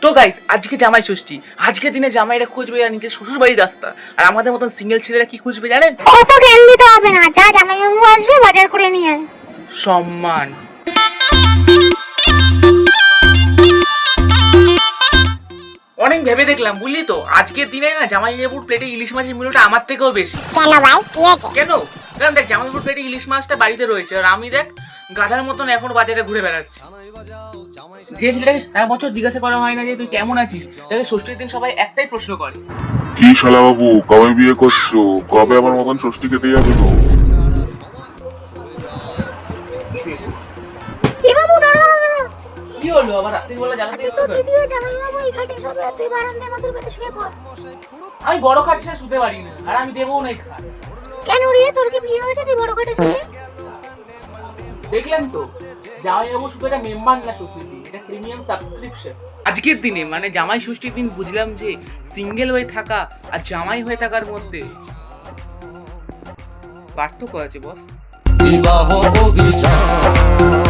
তো গাইস, আজকে জামাই ষষ্ঠী। আজকের দিনে জামাইরা খুঁজবে আর নিজের শ্বশুর বাড়ির রাস্তা, আর আমাদের মতন সিঙ্গেল ছেলেরা কি খুঁজবে জানেন? অত জ্ঞান দিতে হবে না, যা জামাইবাবু আসবে বাজার করে নিয়ে আয়। সম্মান। অনেক ভেবে দেখলাম, বুঝলি তো, আজকের দিনে না জামাইবাবুর প্লেটে ইলিশ মাছের মূল্যটা আমার থেকেও বেশি। কেন ভাই, কি হয়েছে? কেন? কারণ দেখ, জামাইবাবুর প্লেটে ইলিশ মাছটা বাড়িতে রয়েছে, আর আমি দেখ গাধার মতন এখন বাজারে ঘুরে বেড়াচ্ছি। যে ছেলেটাকে এক বছর জিজ্ঞাসা করা হয় না যে তুই কেমন আছিস, তাকে ষষ্ঠীর দিন সবাই একটাই প্রশ্ন করে, কি শালা বাবু, কবে বিয়ে করছো? কবে আমার মতন ষষ্ঠী খেতে যাবে তো? এ বাবু দাঁড়া দাঁড়া। কি হলো আবার রাত্রি বেলা জ্বালাতে তো দিদি ও জামাইবাবু এই খাটে সবে, তুই বারান্দায় মাদুর পেতে শুয়ে পড়। আমি বড় খাট ছেড়ে শুতে পারি না, আর আমি দেবও না এই খাট। কেন রে, তোর কি বিয়ে হয়েছে তুই বড় খাটে শুয়ে? দেখলেন তো, জামাইবাবু শুধু একটা মেম্বার না ষষ্ঠী, এটা প্রিমিয়াম সাবস্ক্রিপশন। আজকের দিনে মানে জামাই ষষ্ঠীর দিন বুঝলাম যে সিঙ্গেল হয়ে থাকা আর জামাই হয়ে থাকার মধ্যে পার্থক্য আছে বস। বিবাহ অভিযান